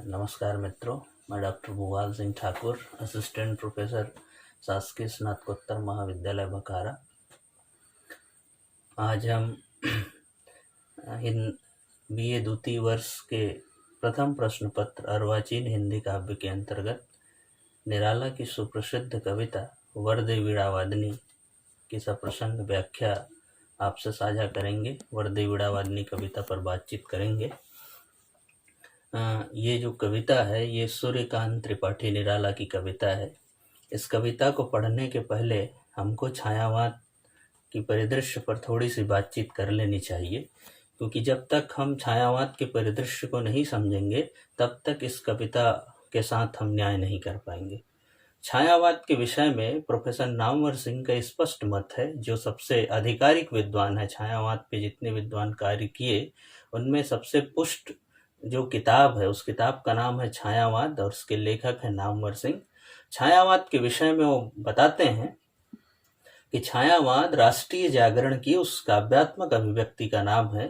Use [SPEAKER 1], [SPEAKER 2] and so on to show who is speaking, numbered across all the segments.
[SPEAKER 1] नमस्कार मित्रों, मैं doctor Bhupal Singh Thakur, assistant professor शासकीय स्नातकोत्तर महाविद्यालय बकारा। आज हम BA द्वितीय वर्ष के प्रथम प्रश्न पत्र अर्वाचीन हिंदी काव्य के अंतर्गत निराला की सुप्रसिद्ध कविता वरदे वीणावादनी की सप्रसंग व्याख्या आपसे साझा करेंगे। वरदे वीणावादनी कविता पर बातचीत करेंगे। ये जो कविता है ये सूर्यकांत त्रिपाठी निराला की कविता है। इस कविता को पढ़ने के पहले हमको छायावाद की परिदृश्य पर थोड़ी सी बातचीत कर लेनी चाहिए, क्योंकि जब तक हम छायावाद के परिदृश्य को नहीं समझेंगे तब तक इस कविता के साथ हम न्याय नहीं कर पाएंगे। छायावाद के विषय में प्रोफेसर नामवर सिंह का स्पष्ट मत है, जो सबसे आधिकारिक विद्वान है। छायावाद पे जितने विद्वान कार्य किए उनमें सबसे पुष्ट जो किताब है उस किताब का नाम है छायावाद और उसके लेखक है नामवर सिंह। छायावाद के विषय में वो बताते हैं कि छायावाद राष्ट्रीय जागरण की उस काव्यात्मक अभिव्यक्ति का नाम है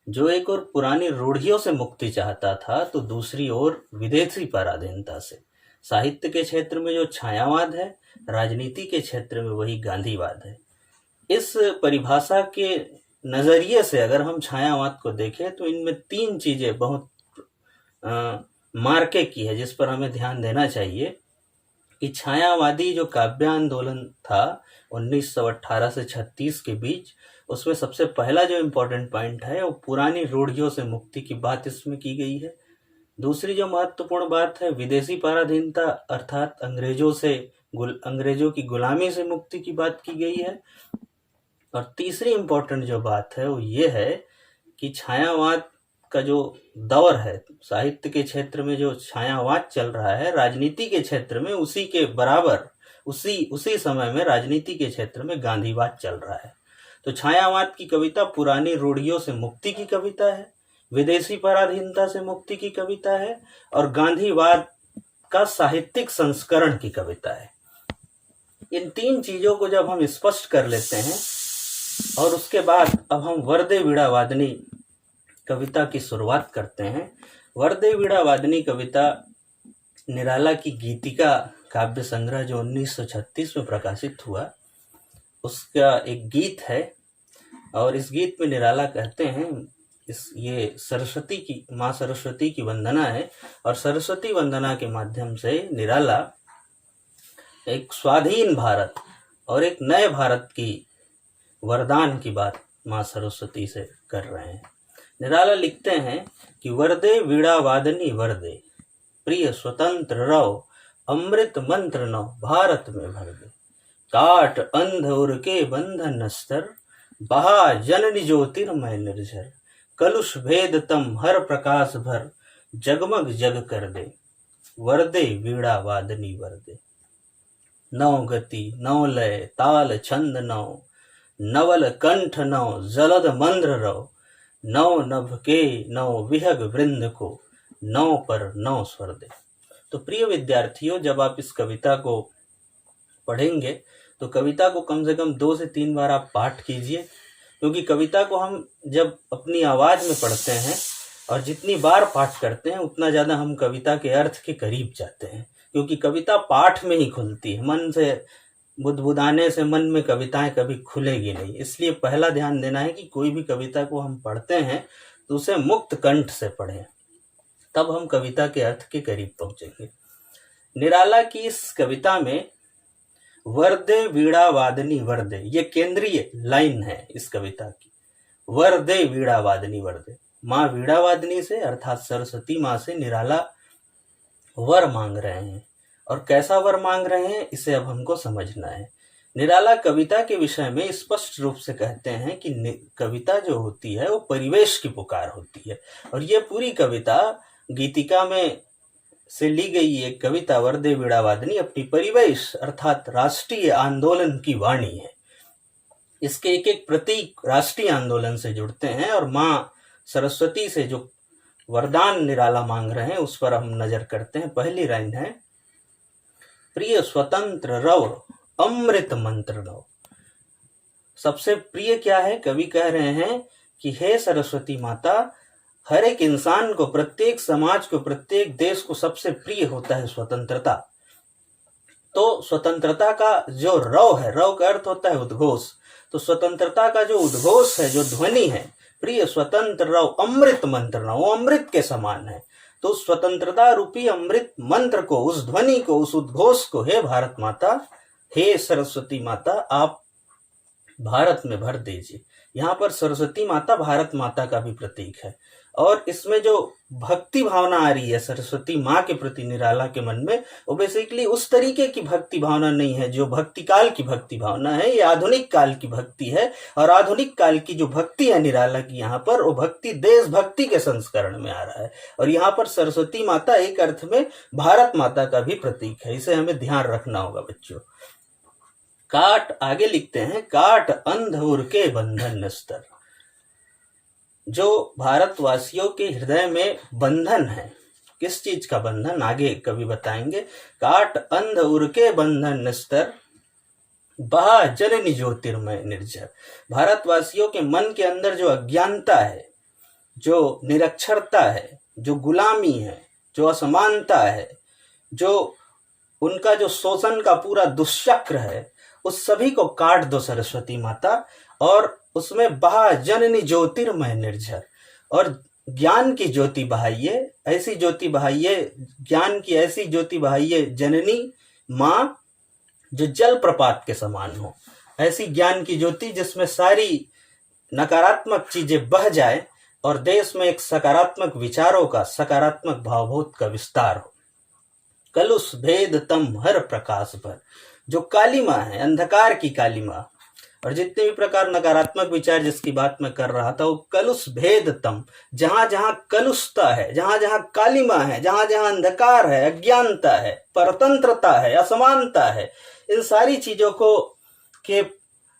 [SPEAKER 1] जो एक और पुरानी रूढ़ियों से मुक्ति चाहता था तो दूसरी ओर विदेशी पराधीनता से। साहित्य के क्षेत्र में जो छायावाद है, राजनीति के क्षेत्र में वही गांधीवाद है। इस परिभाषा के नजरिए से अगर हम छायावाद को देखें तो इनमें तीन चीजें बहुत मार्के की है जिस पर हमें ध्यान देना चाहिए कि छायावादी जो काव्य आंदोलन था 1918 से 36 के बीच, उसमें सबसे पहला जो इम्पोर्टेंट पॉइंट है वो पुरानी रूढ़ियों से मुक्ति की बात इसमें की गई है। दूसरी जो महत्वपूर्ण बात है विदेशी पराधीनता अर्थात अंग्रेजों की गुलामी से मुक्ति की बात की गई है। और तीसरी इम्पोर्टेंट जो बात है वो ये है कि छायावाद का जो दौर है साहित्य के क्षेत्र में, जो छायावाद चल रहा है राजनीति के क्षेत्र में उसी के बराबर उसी समय में राजनीति के क्षेत्र में गांधीवाद चल रहा है। तो छायावाद की कविता पुरानी रूढ़ियों से मुक्ति की कविता है, विदेशी पराधीनता से मुक्ति की कविता है और गांधीवाद का साहित्यिक संस्करण की कविता है। इन तीन चीजों को जब हम स्पष्ट कर लेते हैं और उसके बाद अब हम वरदे वीणावादनी कविता की शुरुआत करते हैं। वरदे वीणावादनी कविता निराला की गीतिका काव्य संग्रह जो 1936 में प्रकाशित हुआ उसका एक गीत है। और इस गीत में निराला कहते हैं ये माँ सरस्वती की वंदना है और सरस्वती वंदना के माध्यम से निराला एक स्वाधीन भारत और एक नए भारत की वरदान की बात माँ सरस्वती से कर रहे हैं। निराला लिखते हैं कि वरदे वीणावादनी वरदे, प्रिय स्वतंत्र रहो, अमृत मंत्र नौ भारत में भर दे। काट अंध उर के बंधन अस्तर, बहा जननी ज्योतिर्मय निर्झर। कलुष भेद तम हर प्रकाश भर, जगमग जग कर दे। वरदे वीणावादनी वरदे। नौ गति नौ लय ताल छंद नौ, नवल कंठ नौ जलद मंद्र रहो। नौ नभ के नौ विहग वृंद को, नौ पर नौ स्वर दे। तो प्रिय विद्यार्थियों, जब आप इस कविता को पढ़ेंगे तो कविता को कम से कम 2 से 3 बार आप पाठ कीजिए, क्योंकि कविता को हम जब अपनी आवाज में पढ़ते हैं और जितनी बार पाठ करते हैं उतना ज्यादा हम कविता के अर्थ के करीब जाते हैं, क्योंकि कविता पाठ में ही खुलती है। मन से बुदबुदाने से मन में कविताएं कभी खुलेगी नहीं। इसलिए पहला ध्यान देना है कि कोई भी कविता को हम पढ़ते हैं तो उसे मुक्त कंठ से पढ़ें, तब हम कविता के अर्थ के करीब पहुंचेंगे। निराला की इस कविता में वरदे वीणावादनी वरदे ये केंद्रीय लाइन है इस कविता की। वरदे वीणावादनी वरदे, माँ वीणावादनी से अर्थात सरस्वती माँ से निराला वर मांग रहे हैं। और कैसा वर मांग रहे हैं इसे अब हमको समझना है। निराला कविता के विषय में स्पष्ट रूप से कहते हैं कि कविता जो होती है वो परिवेश की पुकार होती है। और ये पूरी कविता गीतिका में से ली गई एक कविता वरदे वीणावादनी अपनी परिवेश अर्थात राष्ट्रीय आंदोलन की वाणी है। इसके एक एक प्रतीक राष्ट्रीय आंदोलन से जुड़ते हैं और माँ सरस्वती से जो वरदान निराला मांग रहे हैं उस पर हम नजर करते हैं। पहली लाइन है, प्रिय स्वतंत्र रव अमृत मंत्र नौ। सबसे प्रिय क्या है? कवि कह रहे हैं कि हे सरस्वती माता, हर एक इंसान को, प्रत्येक समाज को, प्रत्येक देश को सबसे प्रिय होता है स्वतंत्रता। तो स्वतंत्रता का जो रव है, रव का अर्थ होता है उद्घोष, तो स्वतंत्रता का जो उद्घोष है, जो ध्वनि है, प्रिय स्वतंत्र रव अमृत मंत्र न, वो अमृत के समान है। तो स्वतंत्रता रूपी अमृत मंत्र को, उस ध्वनि को, उस उद्घोष को, हे भारत माता, हे सरस्वती माता, आप भारत में भर दीजिए। यहाँ पर सरस्वती माता भारत माता का भी प्रतीक है, और इसमें जो भक्ति भावना आ रही है सरस्वती माँ के प्रति निराला के मन में, वो बेसिकली उस तरीके की भक्ति भावना नहीं है जो भक्ति काल की भक्ति भावना है, ये आधुनिक काल की भक्ति है। और आधुनिक काल की जो भक्ति है निराला की यहाँ पर, वो भक्ति देशभक्ति के संस्करण में आ रहा है। और यहाँ पर सरस्वती माता एक अर्थ में भारत माता का भी प्रतीक है, इसे हमें ध्यान रखना होगा बच्चों। काट, आगे लिखते हैं, काट अंधुर के बंधन निस्तर। जो भारतवासियों के हृदय में बंधन है, किस चीज का बंधन, आगे कवि बताएंगे। काट अंध उर के बंधन निस्तर, बहा जननी ज्योतिर्मय निर्जर। भारतवासियों के मन के अंदर जो अज्ञानता है, जो निरक्षरता है, जो गुलामी है, जो असमानता है, जो उनका जो शोषण का पूरा दुष्चक्र है, उस सभी को काट दो सरस्वती माता, और उसमें बहा जननी ज्योतिर्मय निर्झर, और ज्ञान की ज्योति बहाइए, ऐसी ज्योति बहाइए, ज्ञान की ऐसी ज्योति बहाइए जननी माँ, जो जल प्रपात के समान हो। ऐसी ज्ञान की ज्योति जिसमें सारी नकारात्मक चीजें बह जाए और देश में एक सकारात्मक विचारों का, सकारात्मक भावभूत का विस्तार हो। कलुष भेद तम हर प्रकाश भर, जो काली माँ है, अंधकार की काली माँ, और जितने भी प्रकार नकारात्मक विचार जिसकी बात मैं कर रहा था, वो कलुष भेद तम, जहां जहां कलुषता है, जहां जहां कालिमा है, जहां जहां अंधकार है, अज्ञानता है, परतंत्रता है, असमानता है, इन सारी चीजों को के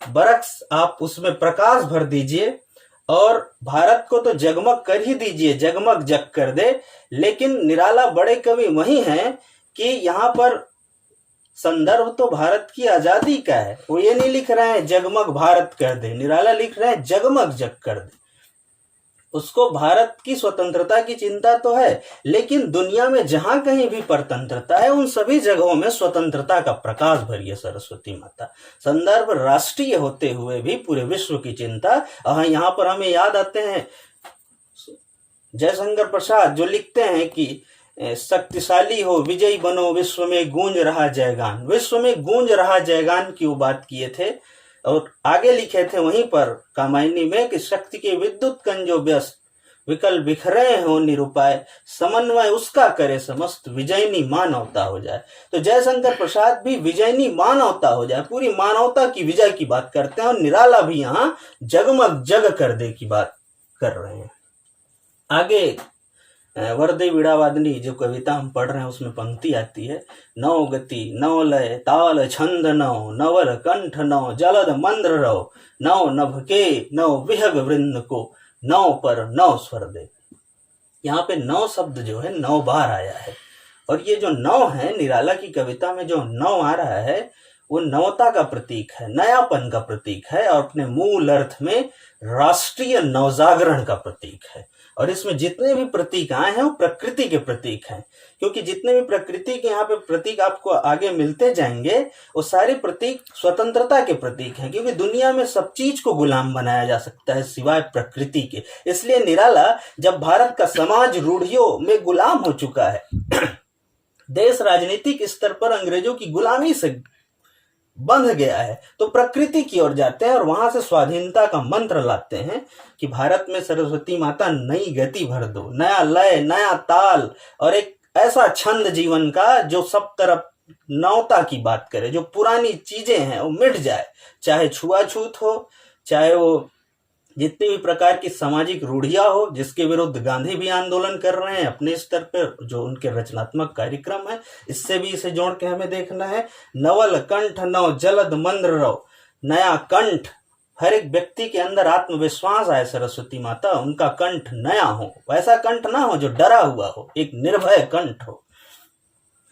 [SPEAKER 1] बरक्स आप उसमें प्रकाश भर दीजिए, और भारत को तो जगमग कर ही दीजिए, जगमग जग कर दे। लेकिन निराला बड़े कवि वही हैं कि यहाँ पर संदर्भ तो भारत की आजादी का है, वो ये नहीं लिख रहे हैं जगमग भारत कर दे, निराला लिख रहे हैं जगमग जग कर दे। उसको भारत की स्वतंत्रता की चिंता तो है, लेकिन दुनिया में जहां कहीं भी परतंत्रता है, उन सभी जगहों में स्वतंत्रता का प्रकाश भरिए सरस्वती माता। संदर्भ राष्ट्रीय होते हुए भी पूरे विश्व की चिंता। यहाँ पर हमें याद आते हैं जयशंकर प्रसाद, जो लिखते हैं कि शक्तिशाली हो, विजयी बनो, विश्व में गूंज रहा जयगान। विश्व में गूंज रहा जयगान की वो बात किए थे, और आगे लिखे थे वहीं पर कामायनी में कि शक्ति के विद्युत कंजो व्यस्त, विकल बिखरे हो निरुपाय, समन्वय उसका करे समस्त, विजयनी मानवता हो जाए। तो जयशंकर प्रसाद भी विजयनी मानवता हो जाए, पूरी मानवता की विजय की बात करते हैं, और निराला भी यहाँ जगमग जग कर दे की बात कर रहे हैं। आगे वरदे वीणावादनी जो कविता हम पढ़ रहे हैं उसमें पंक्ति आती है, नौ गति नौ लय ताल छंद नौ, नवल कंठ नौ, जलद मंद्र रव, नौ नभ के नौ विहग वृंद को, नौ पर नौ स्वर दे। यहाँ पे नौ शब्द जो है 9 बार आया है, और ये जो 9 है, निराला की कविता में जो 9 आ रहा है, वो नवता का प्रतीक है, नयापन का प्रतीक है, और अपने मूल अर्थ में राष्ट्रीय नवजागरण का प्रतीक है। और इसमें जितने भी प्रतीक आए हैं वो प्रकृति के प्रतीक हैं, क्योंकि जितने भी प्रकृति के यहाँ पे प्रतीक आपको आगे मिलते जाएंगे, वो सारे प्रतीक स्वतंत्रता के प्रतीक हैं, क्योंकि दुनिया में सब चीज को गुलाम बनाया जा सकता है सिवाय प्रकृति के। इसलिए निराला, जब भारत का समाज रूढ़ियों में गुलाम हो चुका है, देश राजनीतिक स्तर पर अंग्रेजों की गुलामी से बंध गया है, तो प्रकृति की ओर जाते हैं और वहां से स्वाधीनता का मंत्र लाते हैं कि भारत में सरस्वती माता नई गति भर दो, नया लय, नया ताल, और एक ऐसा छंद जीवन का जो सब तरफ नवता की बात करे, जो पुरानी चीजें हैं वो मिट जाए, चाहे छुआछूत हो, चाहे वो जितनी भी प्रकार की सामाजिक रूढ़ियां हो, जिसके विरुद्ध गांधी भी आंदोलन कर रहे हैं अपने स्तर पर, जो उनके रचनात्मक कार्यक्रम है, इससे भी इसे जोड़ के हमें देखना है। नवल कंठ नव जलद मंद्र रव, नया कंठ, हर एक व्यक्ति के अंदर आत्मविश्वास आए, सरस्वती माता उनका कंठ नया हो, वैसा कंठ ना हो जो डरा हुआ हो, एक निर्भय कंठ हो।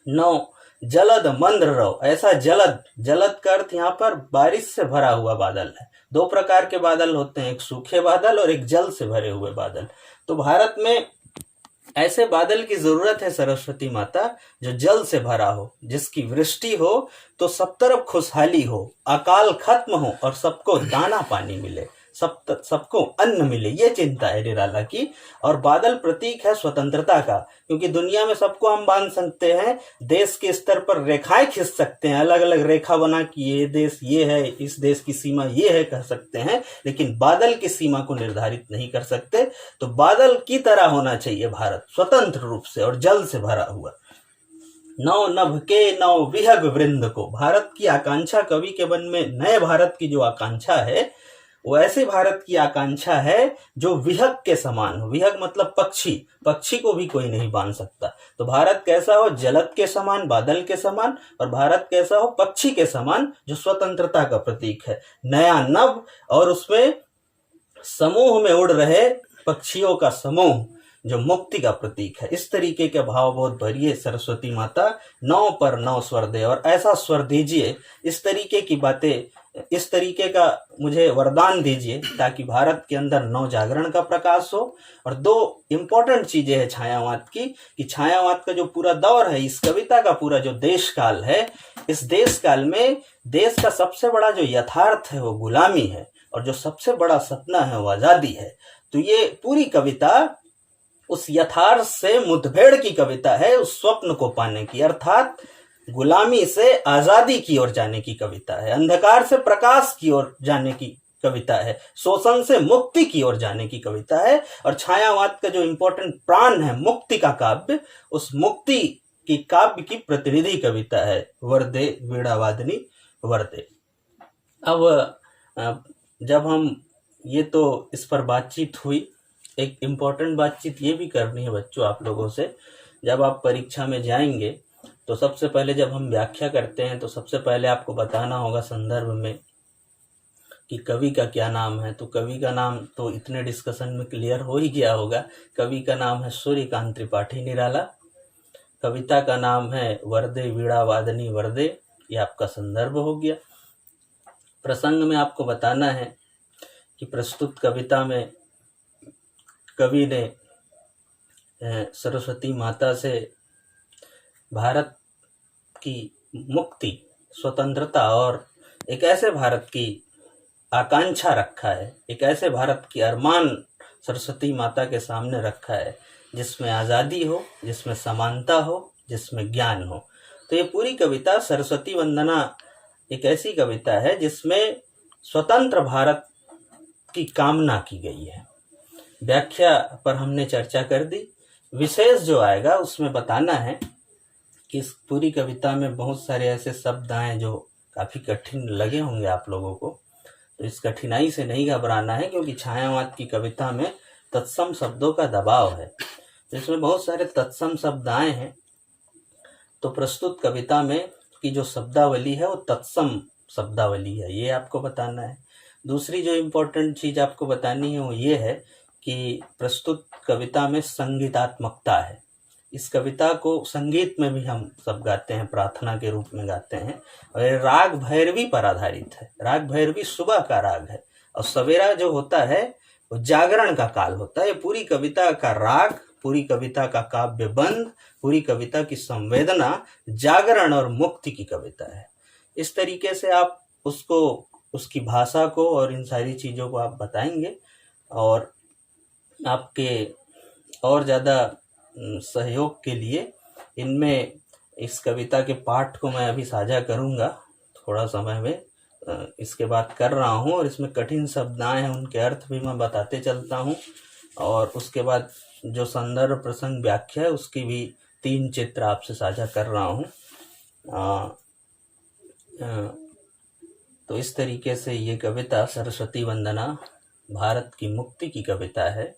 [SPEAKER 1] नौ जलद मंद्र रव, ऐसा जलद, जलद का अर्थ यहाँ पर बारिश से भरा हुआ बादल है। 2 प्रकार के बादल होते हैं, एक सूखे बादल और एक जल से भरे हुए बादल। तो भारत में ऐसे बादल की जरूरत है सरस्वती माता, जो जल से भरा हो, जिसकी वृष्टि हो तो सब तरफ खुशहाली हो, अकाल खत्म हो और सबको दाना पानी मिले, सबको अन्न मिले, ये चिंता है निराला की। और बादल प्रतीक है स्वतंत्रता का, क्योंकि दुनिया में सबको हम बांध सकते हैं, देश के स्तर पर रेखाएं खींच सकते हैं, अलग अलग रेखा बना कि ये देश ये है, इस देश की सीमा ये है कह सकते हैं, लेकिन बादल की सीमा को निर्धारित नहीं कर सकते। तो बादल की तरह होना चाहिए भारत, स्वतंत्र रूप से और जल से भरा हुआ। नौ नभ के नौ विहग वृंद को, भारत की आकांक्षा, कवि के मन में नए भारत की जो आकांक्षा है वो ऐसे भारत की आकांक्षा है जो विहग के समान हो। विहग मतलब पक्षी, पक्षी को भी कोई नहीं बांध सकता। तो भारत कैसा हो, जलद के समान, बादल के समान, और भारत कैसा हो, पक्षी के समान, जो स्वतंत्रता का प्रतीक है। नया नभ और उसमें समूह में उड़ रहे पक्षियों का समूह, जो मुक्ति का प्रतीक है। इस तरीके के भाव बहुत भरिए सरस्वती माता, 9 पर 9 स्वर दे, और ऐसा स्वर दीजिए, इस तरीके की बातें, इस तरीके का मुझे वरदान दीजिए, ताकि भारत के अंदर नव जागरण का प्रकाश हो। और 2 इम्पोर्टेंट चीजें हैं छायावाद की, कि छायावाद का जो पूरा दौर है, इस कविता का पूरा जो देश काल है, इस देश काल में देश का सबसे बड़ा जो यथार्थ है वो गुलामी है, और जो सबसे बड़ा सपना है वो आजादी है। तो ये पूरी कविता उस यथार्थ से मुठभेड़ की कविता है, उस स्वप्न को पाने की, अर्थात गुलामी से आजादी की ओर जाने की कविता है, अंधकार से प्रकाश की ओर जाने की कविता है, शोषण से मुक्ति की ओर जाने की कविता है। और छायावाद का जो इम्पोर्टेंट प्राण है, मुक्ति का काव्य, उस मुक्ति की काव्य की प्रतिनिधि कविता है वरदे वीणावादिनी वरदे। अब जब हम ये, तो इस पर बातचीत हुई, एक इम्पोर्टेंट बातचीत ये भी करनी है बच्चों आप लोगों से। जब आप परीक्षा में जाएंगे तो सबसे पहले जब हम व्याख्या करते हैं तो सबसे पहले आपको बताना होगा संदर्भ में कि कवि का क्या नाम है। तो कवि का नाम तो इतने डिस्कशन में क्लियर हो ही गया होगा। कवि का नाम है सूर्यकांत त्रिपाठी निराला, कविता का नाम है वरदे वीणावादिनी वरदे, ये आपका संदर्भ हो गया। प्रसंग में आपको बताना है कि प्रस्तुत कविता में कवि ने सरस्वती माता से भारत की मुक्ति, स्वतंत्रता और एक ऐसे भारत की आकांक्षा रखा है, एक ऐसे भारत की अरमान सरस्वती माता के सामने रखा है, जिसमें आज़ादी हो, जिसमें समानता हो, जिसमें ज्ञान हो। तो ये पूरी कविता सरस्वती वंदना एक ऐसी कविता है जिसमें स्वतंत्र भारत की कामना की गई है। व्याख्या पर हमने चर्चा कर दी। विशेष जो आएगा उसमें बताना है कि इस पूरी कविता में बहुत सारे ऐसे शब्द आए जो काफ़ी कठिन लगे होंगे आप लोगों को। तो इस कठिनाई से नहीं घबराना है, क्योंकि छायावाद की कविता में तत्सम शब्दों का दबाव है। तो इसमें बहुत सारे तत्सम शब्द आए हैं। तो प्रस्तुत कविता में की जो शब्दावली है वो तत्सम शब्दावली है, ये आपको बताना है। दूसरी जो इम्पोर्टेंट चीज़ आपको बतानी है वो ये है कि प्रस्तुत कविता में संगीतात्मकता है। इस कविता को संगीत में भी हम सब गाते हैं, प्रार्थना के रूप में गाते हैं, और ये राग भैरवी पर आधारित है। राग भैरवी सुबह का राग है, और सवेरा जो होता है वो जागरण का काल होता है। ये पूरी कविता का राग, पूरी कविता का काव्य बंध, पूरी कविता की संवेदना जागरण और मुक्ति की कविता है। इस तरीके से आप उसको, उसकी भाषा को और इन सारी चीज़ों को आप बताएंगे, और आपके और ज़्यादा सहयोग के लिए इनमें इस कविता के पाठ को मैं अभी साझा करूँगा थोड़ा समय में, इसके बाद कर रहा हूँ। और इसमें कठिन शब्द आए हैं उनके अर्थ भी मैं बताते चलता हूँ, और उसके बाद जो संदर्भ प्रसंग व्याख्या है उसकी भी 3 चित्र आपसे साझा कर रहा हूँ। तो इस तरीके से ये कविता सरस्वती वंदना भारत की मुक्ति की कविता है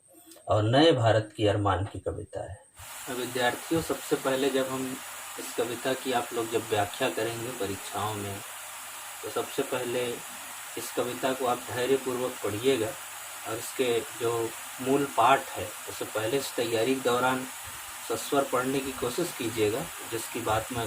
[SPEAKER 1] और नए भारत की अरमान की कविता है। विद्यार्थियों, सबसे पहले जब हम इस कविता की आप लोग जब व्याख्या करेंगे परीक्षाओं में, तो सबसे पहले इस कविता को आप धैर्यपूर्वक पढ़िएगा, और इसके जो मूल पाठ है उससे पहले इस तैयारी के दौरान सस्वर पढ़ने की कोशिश कीजिएगा, जिसकी बात मैं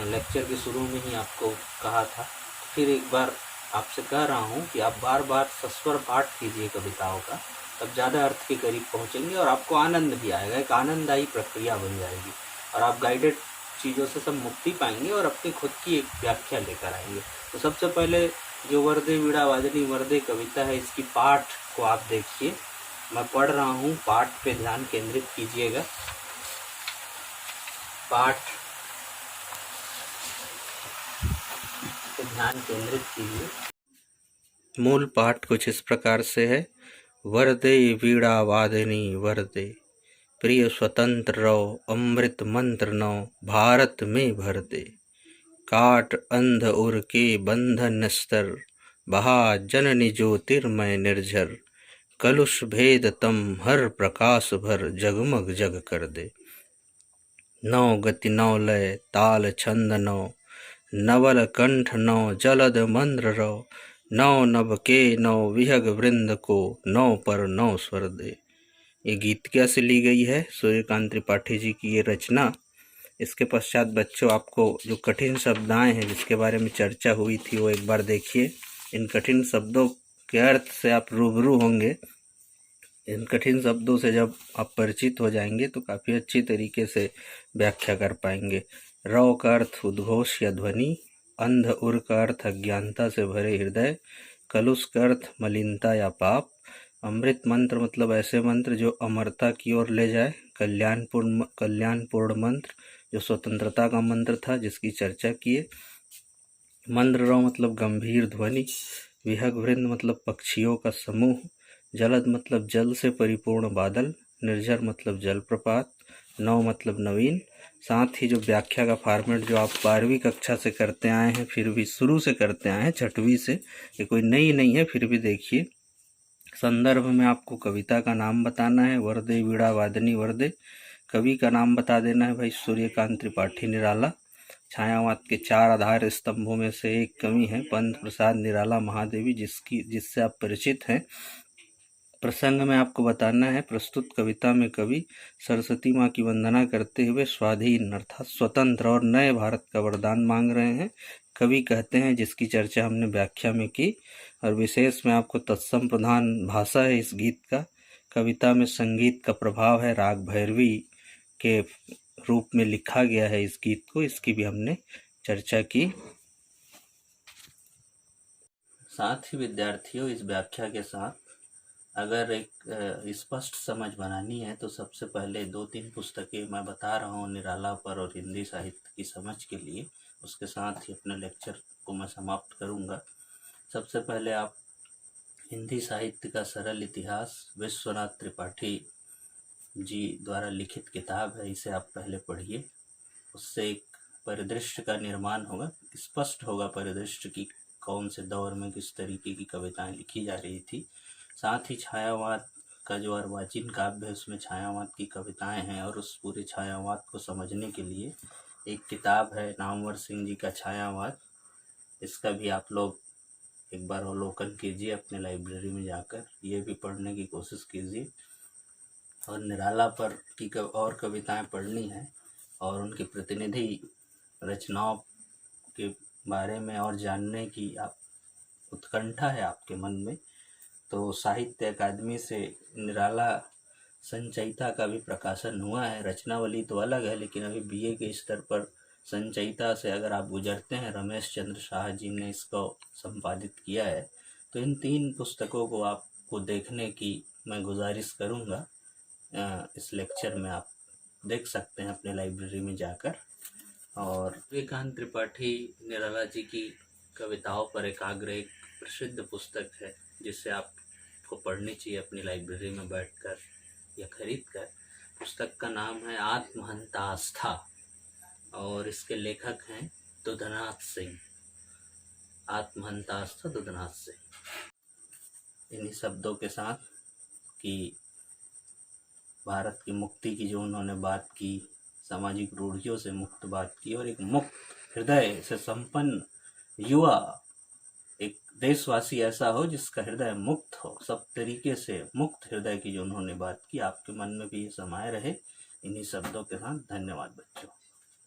[SPEAKER 1] लेक्चर के शुरू में ही आपको कहा था। फिर एक बार आपसे कह रहा हूँ कि आप बार बार सस्वर पाठ कीजिए कविताओं का, तब ज़्यादा अर्थ के करीब पहुँचेंगे और आपको आनंद भी आएगा, एक आनंददायी प्रक्रिया बन जाएगी और आप गाइडेड चीज़ों से सब मुक्ति पाएंगे और अपनी खुद की एक व्याख्या लेकर आएंगे। तो सबसे पहले जो वरदे वीणा वादनी वरदे कविता है, इसकी पाठ को आप देखिए। मैं पढ़ रहा हूँ, पाठ पे ध्यान केंद्रित कीजिएगा। पाठ पे ध्यान केंद्रित कीजिए। मूल पाठ कुछ इस प्रकार से है। वरदे वीणा वादनी वरदे, प्रिय स्वतंत्र रहो, अमृत मंत्र नौ भारत में भर दे। काट अंध उर के बंधन निस्तर, बहा जननी ज्योतिर्मय निर्झर। कलुष भेद तम हर प्रकाश भर, जगमग जग कर दे। नौ गति नौ लय ताल छंद नौ, नवल कंठ नौ जलद मंद्र रो। नौ नभ के नौ विहग वृंद को, नौ पर नौ स्वर दे। ये गीत क्या से ली गई है? सूर्यकांत त्रिपाठी जी की ये रचना। इसके पश्चात बच्चों आपको जो कठिन शब्द आए हैं जिसके बारे में चर्चा हुई थी वो एक बार देखिए। इन कठिन शब्दों के अर्थ से आप रूबरू होंगे। इन कठिन शब्दों से जब आप परिचित हो जाएंगे तो काफ़ी अच्छी तरीके से व्याख्या कर पाएंगे। रौ का अर्थ उद्घोष या ध्वनि, अंध उर का अर्थ अज्ञानता से भरे हृदय, कलुष का अर्थ मलिनता या पाप, अमृत मंत्र मतलब ऐसे मंत्र जो अमरता की ओर ले जाए, कल्याणपूर्ण मंत्र जो स्वतंत्रता का मंत्र था जिसकी चर्चा किए, मंद्र रौ मतलब गंभीर ध्वनि, विहग वृंद मतलब पक्षियों का समूह, जलद मतलब जल से परिपूर्ण बादल, निर्जर मतलब जलप्रपात, नौ मतलब नवीन। साथ ही जो व्याख्या का फॉर्मेट जो आप 12वीं कक्षा से करते आए हैं, फिर भी शुरू से करते आए हैं 6वीं से, ये कोई नई नहीं है, फिर भी देखिए। संदर्भ में आपको कविता का नाम बताना है, वरदे वीणा वादनी वरदे। कवि का नाम बता देना है भाई सूर्यकांत त्रिपाठी निराला। छायावाद के 4 आधार स्तंभों में से एक कवि हैं पंत प्रसाद निराला महादेवी, जिससे आप परिचित हैं। प्रसंग में आपको बताना है, प्रस्तुत कविता में कवि सरस्वती माँ की वंदना करते हुए स्वाधीन अर्थात स्वतंत्र और नए भारत का वरदान मांग रहे हैं। कवि कहते हैं, जिसकी चर्चा हमने व्याख्या में की, और विशेष में आपको तत्सम प्रधान भाषा है इस गीत का। कविता में संगीत का प्रभाव है, राग भैरवी के रूप में लिखा गया है इस गीत को, इसकी भी हमने चर्चा की। साथ ही विद्यार्थियों, इस व्याख्या के साथ अगर एक स्पष्ट समझ बनानी है तो सबसे पहले 2-3 पुस्तकें मैं बता रहा हूँ निराला पर और हिंदी साहित्य की समझ के लिए, उसके साथ ही अपने लेक्चर को मैं समाप्त करूँगा। सबसे पहले आप हिंदी साहित्य का सरल इतिहास, विश्वनाथ त्रिपाठी जी द्वारा लिखित किताब है, इसे आप पहले पढ़िए। उससे एक परिदृश्य का निर्माण होगा, स्पष्ट होगा परिदृश्य की कौन से दौर में किस तरीके की कविताएं लिखी जा रही थी। साथ ही छायावाद का जो अर्वाचीन काव्य है उसमें छायावाद की कविताएं हैं, और उस पूरे छायावाद को समझने के लिए एक किताब है नामवर सिंह जी का छायावाद। इसका भी आप लोग एक बार अवलोकन कीजिए अपने लाइब्रेरी में जाकर, ये भी पढ़ने की कोशिश कीजिए। और निराला पर की और कविताएं पढ़नी है और उनकी प्रतिनिधि रचनाओं के बारे में और जानने की आप उत्कंठा है आपके मन में, तो साहित्य अकादमी से निराला संचयिता का भी प्रकाशन हुआ है। रचनावली तो अलग है, लेकिन अभी बीए के स्तर पर संचयिता से अगर आप गुजरते हैं, रमेश चंद्र शाह जी ने इसको संपादित किया है, तो इन 3 पुस्तकों को आपको देखने की मैं गुजारिश करूँगा। इस लेक्चर में आप देख सकते हैं अपने लाइब्रेरी में जाकर। और सूर्यकांत त्रिपाठी निराला जी की कविताओं पर एकाग्र एक प्रसिद्ध पुस्तक है जिसे आपको पढ़नी चाहिए अपनी लाइब्रेरी में बैठकर या खरीद कर। पुस्तक का नाम है आत्महंतास्था और इसके लेखक हैं दुधनाथ सिंह। आत्महंतास्था दुधनाथ सिंह। इन्हीं शब्दों के साथ कि भारत की मुक्ति की जो उन्होंने बात की, सामाजिक रूढ़ियों से मुक्त बात की, और एक मुक्त हृदय से संपन्न युवा, एक देशवासी ऐसा हो जिसका हृदय मुक्त हो, सब तरीके से मुक्त हृदय की जो उन्होंने बात की, आपके मन में भी ये समाये रहे। इन्हीं शब्दों के साथ धन्यवाद बच्चों।